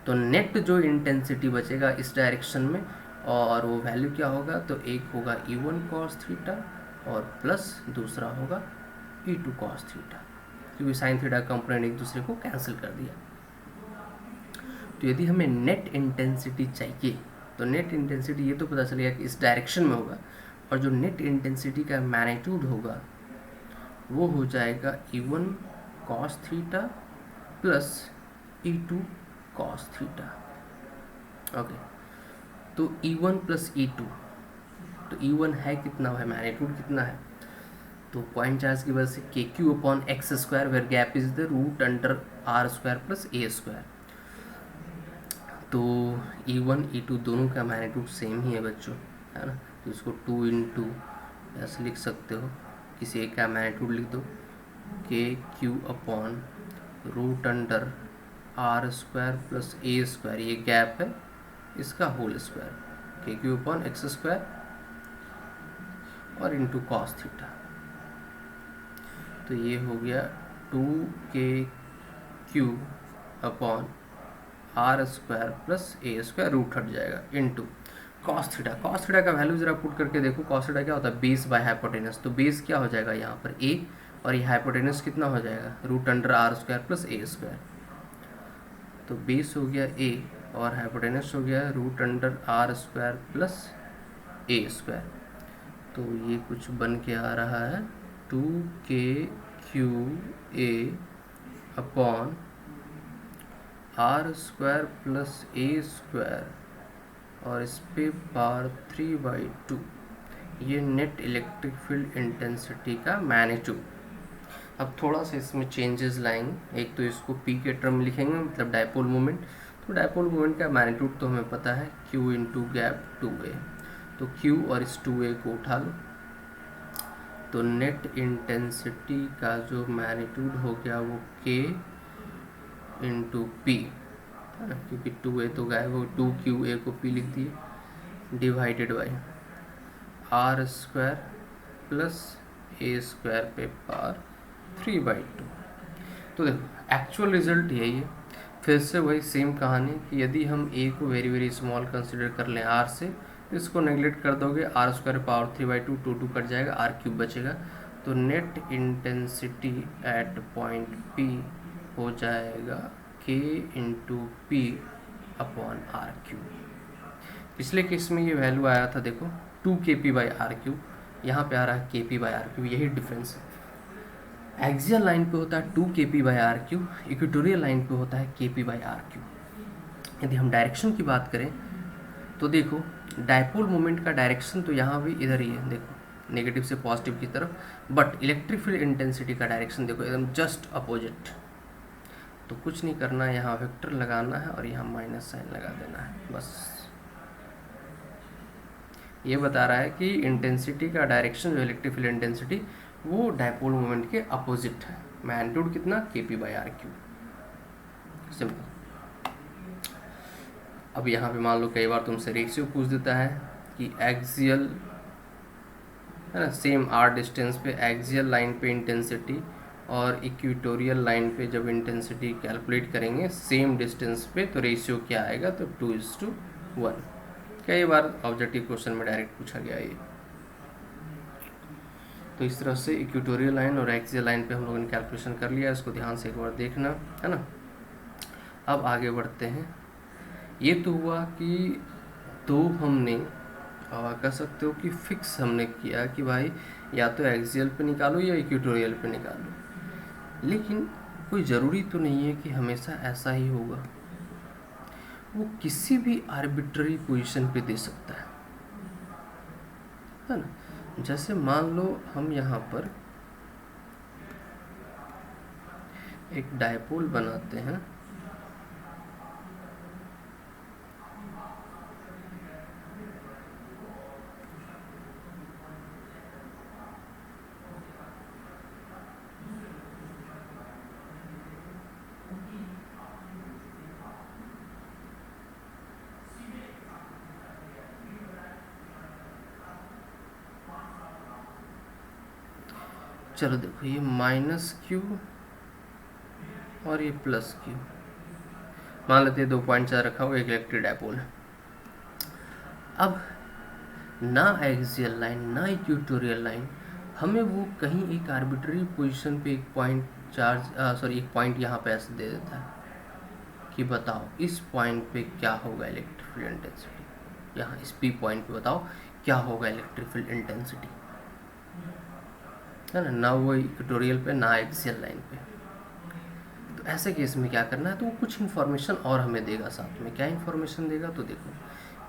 S1: तो नेट जो इंटेंसिटी बचेगा इस डायरेक्शन में, और वो वैल्यू क्या होगा, तो एक होगा E1 cos थीटा और प्लस दूसरा होगा E2 cos थीटा, क्योंकि साइन थीटा कंपोनेंट एक दूसरे को कैंसिल कर दिया। तो यदि हमें नेट इंटेंसिटी चाहिए तो नेट इंटेंसिटी ये तो पता चलेगा कि इस डायरेक्शन में होगा, और जो नेट इंटेंसिटी का मैग्नीट्यूड होगा वो हो जाएगा E1 cos theta plus E2 cos theta. Okay, तो E1 प्लस E2, तो E1 है कितना है, मैग्नीट्यूड कितना है, तो पॉइंट चार्ज की वजह से K Q upon X square where gap is the root under R square plus A square. तो E1 E2 दोनों का मैग्नीट्यूड सेम ही है बच्चों, है ना, तो इसको 2 इंटू ऐसे लिख सकते हो, किसी एक का मैग्नीट्यूड लिख दो K Q upon root under R square plus A square, ये गैप है इसका whole square, K Q upon X square और इंटू कॉस थीटा। तो ये हो गया 2k³ upon R square plus A square, root हट जाएगा, into cos theta. Cos theta का वैल्यू जरा पुट करके देखो, कॉस थीटा क्या होता है, बेस बाय हाइपोटेनस, तो बेस क्या हो जाएगा यहाँ पर a, और ये हाइपोटेनस कितना हो जाएगा, root under R square plus A square. तो बेस हो गया a और हाइपोटेनस हो गया root under R square plus A square. तो ये कुछ बन के आ रहा है 2k³ upon R square plus A square और इस पे पावर 3/2, ये नेट इलेक्ट्रिक फील्ड इंटेंसिटी का मैग्नीट्यूड। अब थोड़ा सा इसमें चेंजेस लाएंगे, एक तो इसको पी के टर्म लिखेंगे, मतलब डायपोल मोमेंट। तो डायपोल मोमेंट का मैग्नीट्यूड तो हमें पता है q इंटू गैप 2a, तो q और इस 2a को उठा लो, तो नेट इंटेंसिटी का जो मैग्नीट्यूड हो गया वो k इंटू पी, है ना, क्योंकि 2a तो गायब हो, 2qa को p लिख दिए, divided by R square plus A square पे पावर 3/2। तो देखो एक्चुअल रिजल्ट यही है, फिर से वही सेम कहानी कि यदि हम a को वेरी वेरी स्मॉल कंसिडर कर लें r से, तो इसको नेगलेक्ट कर दोगे, आर स्क्वायर पावर 3/2, 2 कट जाएगा, r³ बचेगा। तो net intensity at point P हो जाएगा k into P upon r³। पिछले केस में ये वैल्यू आया था देखो 2kp/r³, यहाँ पे आ रहा है kp/r³, यही डिफरेंस है। एक्सियल लाइन पे होता है 2kp/r³, इक्वेटोरियल लाइन पे होता है kp/r³। यदि हम डायरेक्शन की बात करें तो देखो डायपोल मोमेंट का डायरेक्शन तो यहाँ भी इधर ही है, देखो नेगेटिव से पॉजिटिव की तरफ, बट इलेक्ट्रिक फील्ड इंटेंसिटी का डायरेक्शन देखो एकदम जस्ट अपोजिट। तो कुछ नहीं करना है, यहाँ वेक्टर लगाना है और यहाँ माइनस साइन लगा देना है, बस। ये बता रहा है कि इंटेंसिटी का डायरेक्शन जो इलेक्ट्रिक फील्ड इंटेंसिटी वो डायपोल मोमेंट के अपोजिट है। मैग्नीट्यूड कितना, kp/r³, सिंपल। अब यहाँ पे मान लो कई बार तुमसे रेशियो पूछ देता है कि एक्सियल, है ना, सेम r डिस्टेंस पे एक्सियल लाइन पे इंटेंसिटी और इक्वेटोरियल लाइन पे जब इंटेंसिटी कैलकुलेट करेंगे सेम डिस्टेंस पे, तो रेशियो क्या आएगा, तो 2:1। कई बार ऑब्जेक्टिव क्वेश्चन में डायरेक्ट पूछा गया ये। तो इस तरह से इक्वेटोरियल लाइन और एक्सियल लाइन पे हम लोगों ने कैलकुलेशन कर लिया, इसको ध्यान से एक बार देखना, है ना। अब आगे बढ़ते हैं। ये तो हुआ कि दो हमने कह सकते हो कि फिक्स हमने किया कि भाई या तो एक्सियल पे निकालो या इक्वेटोरियल पे निकालो, लेकिन कोई ज़रूरी तो नहीं है कि हमेशा ऐसा ही होगा, वो किसी भी आर्बिट्ररी पोजीशन पे दे सकता है ना। जैसे मान लो हम यहाँ पर एक डायपोल बनाते हैं, चलो देखो ये -q और ये +q, मान लेते हैं 2 पॉइंट चार रखा हुआ, एक इलेक्ट्रिक डायपोल है। अब ना एक्सियल लाइन ना इक्वेटोरियल लाइन, हमें वो कहीं एक आर्बिट्ररी पोजीशन पे एक पॉइंट यहाँ पे ऐसे दे देता है कि बताओ इस पॉइंट पे क्या होगा इलेक्ट्रिक फील्ड इंटेंसिटी, यहाँ इस P पॉइंट पे बताओ क्या होगा इलेक्ट्रिक फील्ड इंटेंसिटी। है ना वो इक्वेटोरियल पे ना एक्सियल लाइन पे। तो ऐसे केस में क्या करना है, तो वो कुछ इन्फॉर्मेशन और हमें देगा साथ में। क्या इन्फॉर्मेशन देगा, तो देखो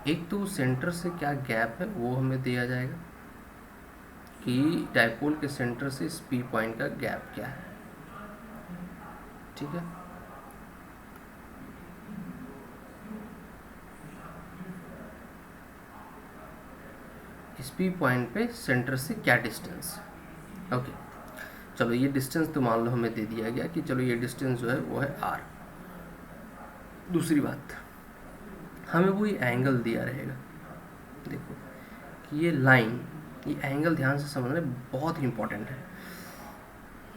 S1: एक तो सेंटर से क्या गैप है वो हमें दिया जाएगा कि डायपोल के सेंटर से इस पी पॉइंट का गैप क्या है। ठीक है, इस पी पॉइंट पे सेंटर से क्या डिस्टेंस। ओके, चलो ये डिस्टेंस तो मान लो हमें दे दिया गया कि चलो ये डिस्टेंस जो है वो है आर। दूसरी बात, हमें वो ये एंगल दिया रहेगा। देखो कि ये लाइन, ये एंगल ध्यान से समझना बहुत ही इंपॉर्टेंट है।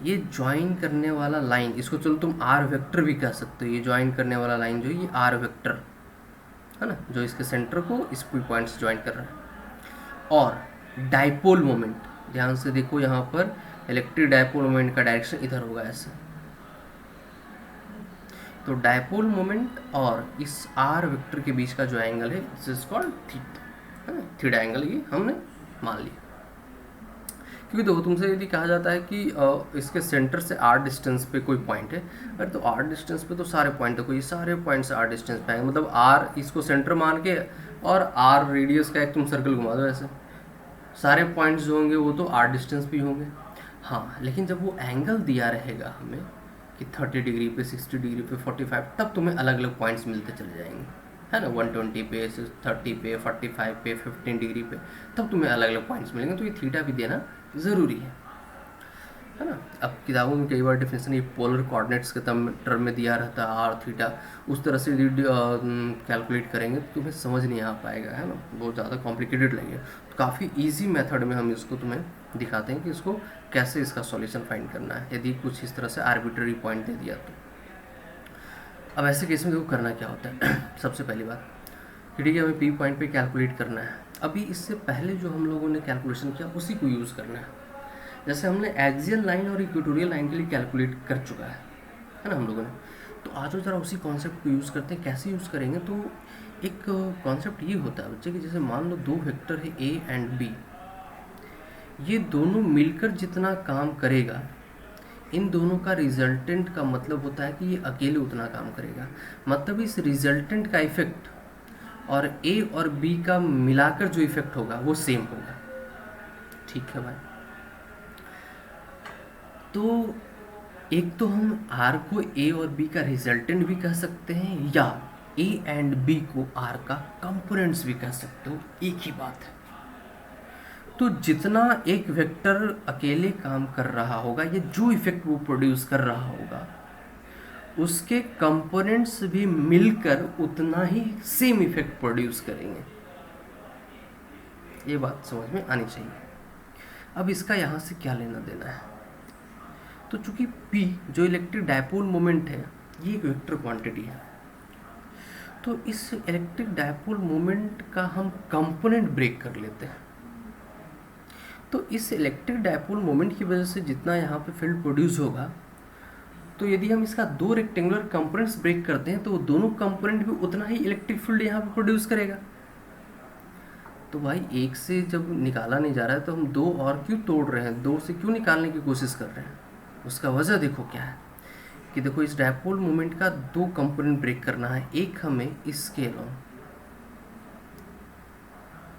S1: ये ज्वाइन करने वाला लाइन, इसको चलो तुम आर वेक्टर भी कह सकते हो। ये ज्वाइन करने वाला लाइन जो है ये आर वेक्टर है ना, जो इसके सेंटर को इस पॉइंट से ज्वाइन कर रहा है। और डाइपोल मोमेंट, ध्यान से देखो यहाँ पर इलेक्ट्रिक डाइपोल मोमेंट का डायरेक्शन इधर होगा ऐसे। तो डाइपोल मोमेंट और इस आर वेक्टर के बीच का जो एंगल है दिस इज कॉल्ड थीटा, है ना। थीटा एंगल ये हमने मान लिया। क्योंकि देखो तुमसे यदि कहा जाता है कि इसके सेंटर से आर डिस्टेंस पे कोई पॉइंट है, अरे तो आर डिस्टेंस पे तो सारे पॉइंट है, कोई सारे पॉइंट से आर डिस्टेंस पे आएंगे, मतलब आर इसको सेंटर मान के और आर रेडियस का एक तुम सर्कल घुमा दो ऐसे, सारे पॉइंट्स जो होंगे वो तो आर डिस्टेंस भी होंगे। हाँ, लेकिन जब वो एंगल दिया रहेगा हमें कि 30 डिग्री पे, 60 डिग्री पे, 45, तब तुम्हें अलग अलग पॉइंट्स मिलते चले जाएंगे, है ना। 120 पे, 30 पे, 45 पे, 15 डिग्री पे, तब तुम्हें अलग अलग पॉइंट्स मिलेंगे। तो ये थीटा भी देना ज़रूरी है ना। अब किताबों में कई बार डेफिनेशन ये पोलर कोऑर्डिनेट्स के टर्म में दिया रहता है आर थीटा, उस तरह से कैलकुलेट करेंगे तो तुम्हें समझ नहीं आ पाएगा, है ना, बहुत ज़्यादा कॉम्प्लिकेटेड लगेगा। तो काफ़ी इजी मेथड में हम इसको तुम्हें दिखाते हैं कि इसको कैसे इसका सॉल्यूशन फाइंड करना है यदि कुछ इस तरह से आर्बिट्ररी पॉइंट दे दिया तो। अब ऐसे केस में देखो करना क्या होता है। सबसे पहली बात कि ठीक है, हमें पी पॉइंट पे कैलकुलेट करना है। अभी इससे पहले जो हम लोगों ने कैलकुलेशन किया उसी को यूज़ करना है। जैसे हमने एक्सियल लाइन और इक्वेटोरियल लाइन के लिए कैलकुलेट कर चुका है ना हम लोगों ने। तो आज ज़रा उसी कॉन्सेप्ट को यूज़ करते हैं। कैसे यूज़ करेंगे, तो एक कॉन्सेप्ट ये होता है बच्चे कि जैसे मान लो दो वेक्टर है ए एंड बी, ये दोनों मिलकर जितना काम करेगा, इन दोनों का रिजल्टेंट का मतलब होता है कि ये अकेले उतना काम करेगा। मतलब इस रिजल्टेंट का इफेक्ट और ए और बी का मिलाकर जो इफेक्ट होगा वो सेम होगा। ठीक है भाई। तो एक तो हम आर को ए और बी का रिजल्टेंट भी कह सकते हैं, या ए एंड बी को आर का कंपोनेंट्स भी कह सकते हो, एक ही बात है। तो जितना एक वेक्टर अकेले काम कर रहा होगा या जो इफेक्ट वो प्रोड्यूस कर रहा होगा, उसके कंपोनेंट्स भी मिलकर उतना ही सेम इफेक्ट प्रोड्यूस करेंगे। ये बात समझ में आनी चाहिए। अब इसका यहाँ से क्या लेना देना है, तो चूंकि P जो इलेक्ट्रिक डायपोल मोमेंट है ये एक वेक्टर क्वांटिटी है, तो इस इलेक्ट्रिक डायपोल मोमेंट का हम कंपोनेंट ब्रेक कर लेते हैं। तो इस इलेक्ट्रिक डायपोल मोमेंट की वजह से जितना यहाँ पे फील्ड प्रोड्यूस होगा, तो यदि हम इसका दो रेक्टेंगुलर कंपोनेंट्स ब्रेक करते हैं तो वो दोनों कंपोनेंट भी उतना ही इलेक्ट्रिक फील्ड यहाँ पे प्रोड्यूस करेगा। तो भाई एक से जब निकाला नहीं जा रहा है तो हम दो और क्यों तोड़ रहे हैं, दो से क्यों निकालने की कोशिश कर रहे हैं। उसका वजह देखो क्या है कि देखो इस डायपोल मोमेंट का दो कंपोनेंट ब्रेक करना है। एक हमें इसके अलोंग,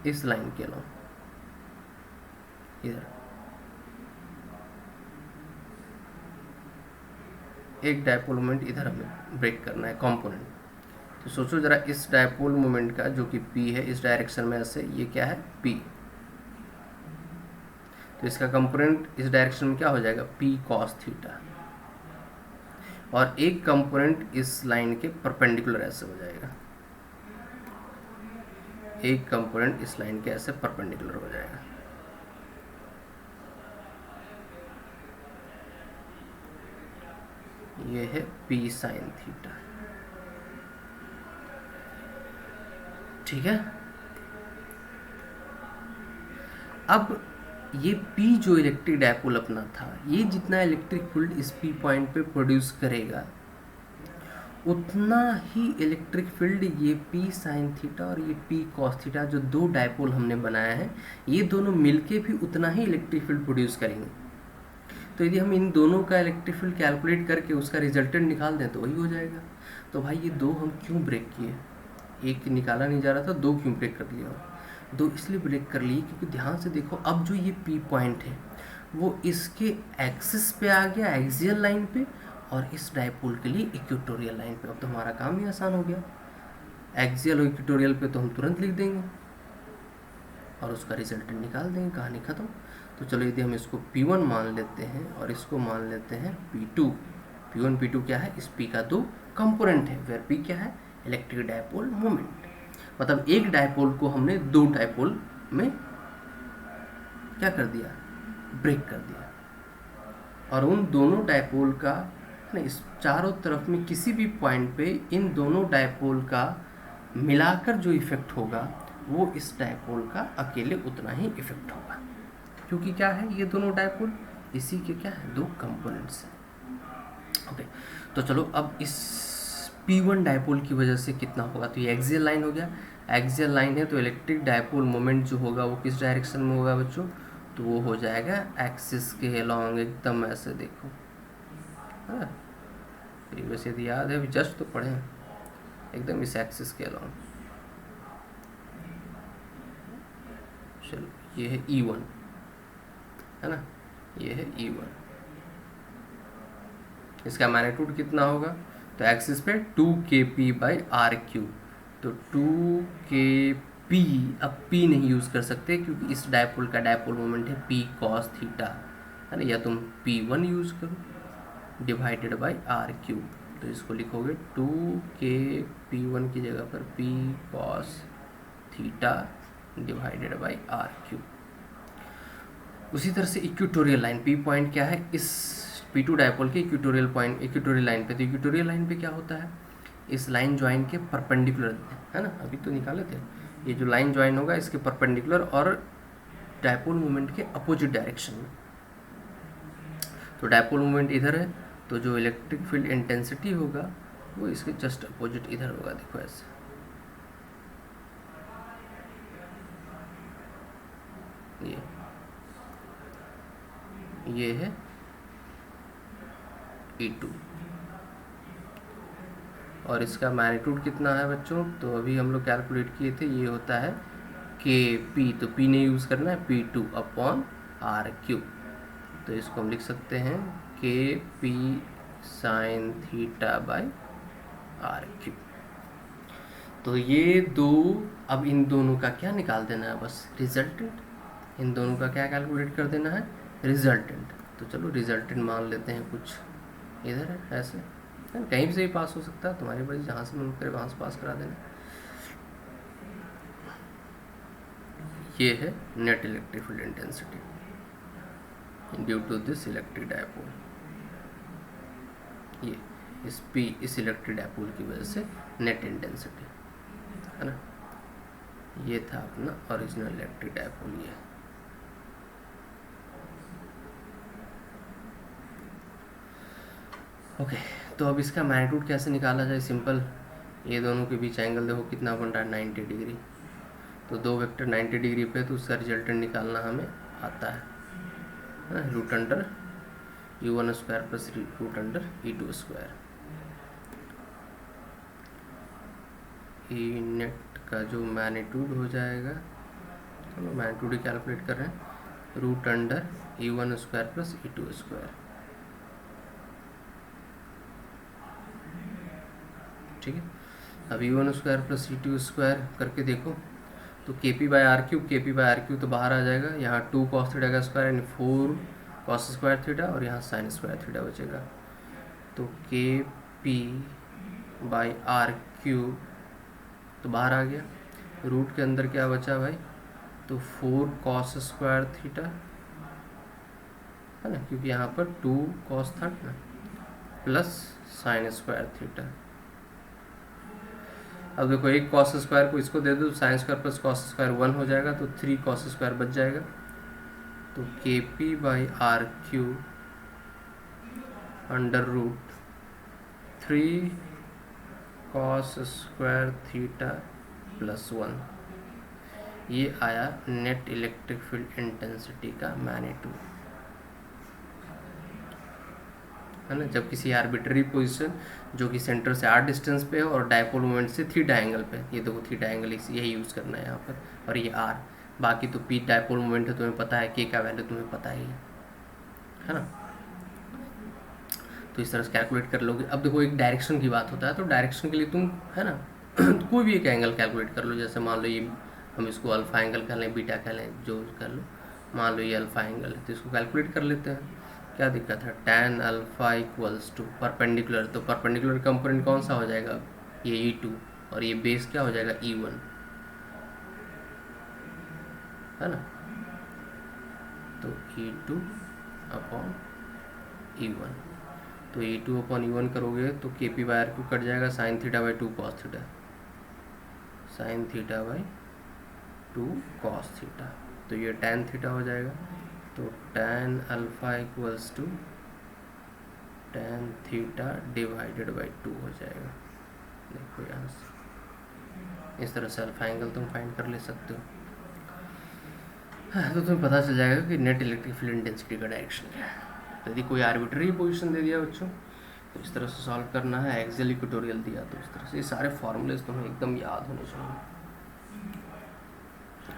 S1: इस लाइन के अलोंग इधर, एक डायपोल मोमेंट इधर हमें ब्रेक करना है कंपोनेंट। तो सोचो जरा इस डायपोल मोमेंट का जो कि P है, इस डायरेक्शन में ऐसे, ये क्या है P, तो इसका कंपोनेंट इस डायरेक्शन में क्या हो जाएगा P cos थीटा, और एक कंपोनेंट इस लाइन के परपेंडिकुलर ऐसे हो जाएगा, एक कंपोनेंट इस लाइन के ऐसे परपेंडिकुलर हो जाएगा। ये है P sin थीटा। ठीक है। अब ये P जो इलेक्ट्रिक डायपोल अपना था, ये जितना इलेक्ट्रिक फील्ड इस P पॉइंट पे प्रोड्यूस करेगा, उतना ही इलेक्ट्रिक फील्ड ये P sin थीटा और ये P cos थीटा जो दो डायपोल हमने बनाया है, ये दोनों मिलके भी उतना ही इलेक्ट्रिक फील्ड प्रोड्यूस करेंगे। तो यदि हम इन दोनों का इलेक्ट्रिक फील्ड कैलकुलेट करके उसका रिजल्टेंट निकाल दें तो वही हो जाएगा। तो भाई ये दो हम क्यों ब्रेक किए, एक निकाला नहीं जा रहा था, दो क्यों ब्रेक कर लिया? दो इसलिए ब्रेक कर लिए क्योंकि ध्यान से देखो, अब जो ये पी पॉइंट है वो इसके एक्सिस पे आ गया, एक्सियल लाइन पे, और इस डायपोल के लिए इक्वेटोरियल लाइन पे। अब तो हमारा काम ही आसान हो गया, एक्सियल और इक्वेटोरियल पे तो हम तुरंत लिख देंगे और उसका रिजल्टेंट निकाल देंगे, कहानी खत्म। तो चलो यदि हम इसको P1 मान लेते हैं और इसको मान लेते हैं P2। P1 P2 क्या है, इस P का दो कंपोनेंट है, वेयर P क्या है, इलेक्ट्रिक डायपोल मोमेंट। मतलब एक डायपोल को हमने दो डायपोल में क्या कर दिया, ब्रेक कर दिया, और उन दोनों डायपोल का इस चारों तरफ में किसी भी पॉइंट पे इन दोनों डायपोल का मिलाकर जो इफेक्ट होगा वो इस डायपोल का अकेले उतना ही इफेक्ट होगा, क्योंकि क्या है, ये दोनों डायपोल इसी के क्या है, दो कंपोनेंट्स हैं। ओके, तो चलो अब इस P1 डायपोल की वजह से कितना होगा, तो ये एक्सियल लाइन हो गया, एक्सियल लाइन है तो इलेक्ट्रिक डायपोल मोमेंट जो होगा वो किस डायरेक्शन में होगा बच्चों, तो वो हो जाएगा एक्सिस के अलॉन्ग, एकदम ऐसे देखो, हाँ प्रीवियस यदि याद है, अभी जस्ट तो पढ़े एकदम इस एक्सिस के अलॉन्ग। चलो ये है E1 है ना, ये है E1, इसका मैग्नीट्यूड कितना होगा, तो एक्सिस पे 2kp/r³, तो 2kp, अब p नहीं यूज़ कर सकते क्योंकि इस डायपोल का डायपोल मोमेंट है p cos थीटा, है ना, या तुम P1 यूज़ करो डिवाइडेड बाय r³, तो इसको लिखोगे 2kp1 की जगह पर p cos theta divided by r³। उसी तरह से इक्वेटोरियल लाइन, पी पॉइंट क्या है, इस P2 डायपोल के इक्वेटोरियल पॉइंट, इक्वेटोरियल लाइन पे, तो इक्वेटोरियल लाइन पे क्या होता है, इस लाइन ज्वाइन के परपेंडिकुलर है ना, अभी तो निकाले थे, ये जो लाइन ज्वाइन होगा इसके परपेंडिकुलर और डायपोल मोमेंट के अपोजिट डायरेक्शन में। तो डायपोल मोमेंट इधर है तो जो इलेक्ट्रिक फील्ड इंटेंसिटी होगा वो इसके जस्ट अपोजिट इधर होगा, देखो ऐसे, ये है E2 और इसका मैग्नीट्यूड कितना है बच्चों, तो अभी हम लोग कैलकुलेट किए थे, ये होता है Kp, तो P नहीं यूज़ करना है, P2/r³, तो इसको हम लिख सकते हैं Kp sin θ/r³। तो ये दो, अब इन दोनों का क्या निकाल देना है, बस रिजल्टेंट, इन दोनों का क्या कैलकुलेट कर देना है, रिजल्टेंट। तो चलो रिजल्टेंट मान लेते हैं, कुछ इधर है ऐसे, कहीं से भी पास हो सकता है, तुम्हारी मर्जी, जहाँ से मन करे वहाँ से पास करा देना। ये है net electric field intensity due to this electric dipole, ये इस इलेक्ट्रिक डायपोल की वजह से नेट इंटेंसिटी है ना, ये था अपना ओरिजिनल इलेक्ट्रिक डायपोल। ये ओके, तो अब इसका मैग्नीट्यूड कैसे निकाला जाए, सिंपल, ये दोनों के बीच एंगल देखो कितना बन रहा है, 90 डिग्री, तो दो वेक्टर 90 डिग्री पे, तो उसका रिजल्टेंट निकालना हमें आता है, √under U1² plus √under E2²। E net का जो मैग्नीट्यूड हो जाएगा, चलो मैग्नीट्यूड ही कैलकुलेट कर रहे हैं, √अंडर E1² प्लस E2²। ठीक है, अब E1² प्लस E2² करके देखो, तो Kp/r³ तो बाहर आ जाएगा, यहाँ 2 cos थीटा का स्क्वायर यानी 4 cos² थीटा, और यहाँ sin² थीटा बचेगा, तो Kp/r³ तो बाहर आ गया, रूट के अंदर क्या बचा भाई, तो 4 cos² थीटा है ना, क्योंकि यहाँ पर 2 cos था ना, प्लस sin² थीटा। अब देखो एक cos² को इसको दे दो, sin² प्लस cos² 1 हो जाएगा, तो 3 cos² बच जाएगा, तो Kp/r³ under root 3 cos² theta plus 1, ये आया नेट इलेक्ट्रिक फील्ड इंटेंसिटी का मैग्नीट्यूड। है ना, जब किसी आर्बिट्ररी पोजीशन जो कि सेंटर से r डिस्टेंस पे है और डायपोल मोमेंट से थीटा एंगल पे, ये देखो थीटा एंगल यही यूज़ करना है यहाँ पर, और ये r, बाकी तो p डायपोल मोमेंट है तुम्हें पता है, k का वैल्यू तुम्हें पता ही है ना। तो इस तरह से कैलकुलेट कर लोगे। अब देखो एक डायरेक्शन की बात होता है, तो डायरेक्शन के लिए तुम, है ना, कोई भी एक एंगल कैलकुलेट कर लो। जैसे मान लो ये हम इसको अल्फा एंगल कह लें, बीटा कह लें, जो कर लो, मान लो ये अल्फा एंगल है, तो इसको कैलकुलेट कर लेते हैं। क्या दिक्कत है, tan alpha equals to perpendicular, तो परपेंडिकुलर कंपोनेंट कौन सा हो जाएगा, ये E2, और ये बेस क्या हो जाएगा E1, है ना। तो E2 अपॉन E1, तो E2 अपॉन E1 करोगे तो KP बाय RQ कट जाएगा, sine theta by 2 cos theta, sine theta by 2 cos theta, तो ये tan थीटा हो जाएगा। तो tan alpha equals to tan theta divided by 2 हो जाएगा। देखो यहाँ से इस तरह से अल्फा एंगल तुम फाइंड कर ले सकते हो। तो तुम्हें पता चल जाएगा कि नेट इलेक्ट्रिक फील्ड इंटेंसिटी का डायरेक्शन क्या है। यदि कोई आर्बिट्ररी पोजीशन दे दिया बच्चों, तो इस तरह से सॉल्व करना है। एक्सेल इक्वेटोरियल दिया तो इस तरह से, ये सारे फॉर्मूलेज तुम्हें एकदम याद होने चाहिए,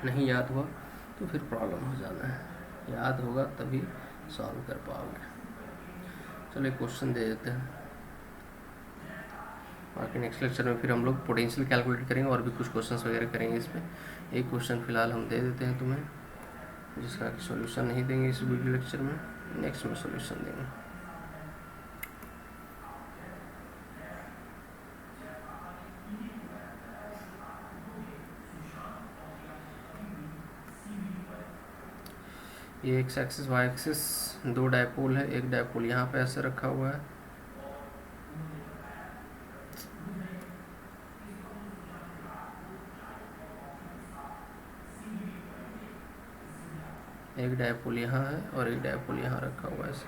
S1: नहीं याद हुआ तो फिर प्रॉब्लम हो जाना है, याद होगा तभी सॉल्व कर पाओगे। चलो एक क्वेश्चन दे देते हैं, बाकी नेक्स्ट लेक्चर में फिर हम लोग पोटेंशियल कैलकुलेट करेंगे और भी कुछ क्वेश्चंस वगैरह करेंगे। इसमें एक क्वेश्चन फिलहाल हम दे देते हैं तुम्हें, जिसका सॉल्यूशन नहीं देंगे इस वीडियो लेक्चर में, नेक्स्ट में सॉल्यूशन देंगे। ये एक्स एक्सिस वाई एक्सिस दो डायपोल है, एक डायपोल यहाँ पे ऐसे रखा हुआ है, एक डायपोल यहाँ है और एक डायपोल यहाँ रखा हुआ है ऐसे।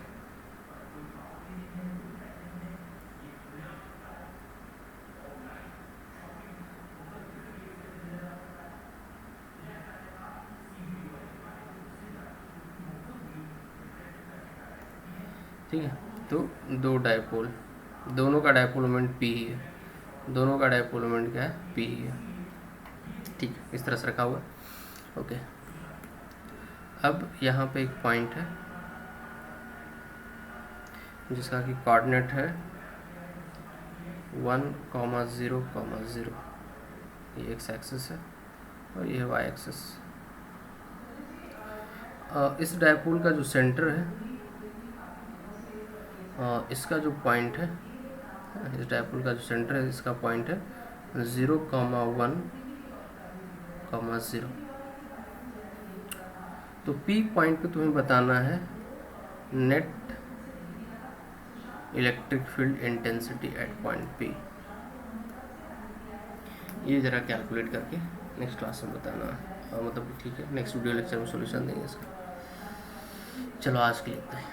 S1: ठीक है, तो दो डायपोल, दोनों का डायपोल मोमेंट P ही है, दोनों का डायपोल मोमेंट क्या है, P ही है। ठीक है, इस तरह से रखा हुआ है। ओके, अब यहाँ पे एक पॉइंट है जिसका कि कोऑर्डिनेट है 1,0,0, ये एक्स एक्सिस है और ये है वाई एक्सिस। इस डायपोल का जो सेंटर है, इसका जो पॉइंट है, इस डायपोल का जो सेंटर है, इसका पॉइंट है 0,1,0। तो P पॉइंट पे तुम्हें बताना है net electric field intensity at point P। ये ज़रा कैलकुलेट करके नेक्स्ट क्लास में बताना है, मतलब ठीक है, नेक्स्ट वीडियो लेक्चर में सॉल्यूशन देंगे इसका। चलो आज के लिए इतना ही।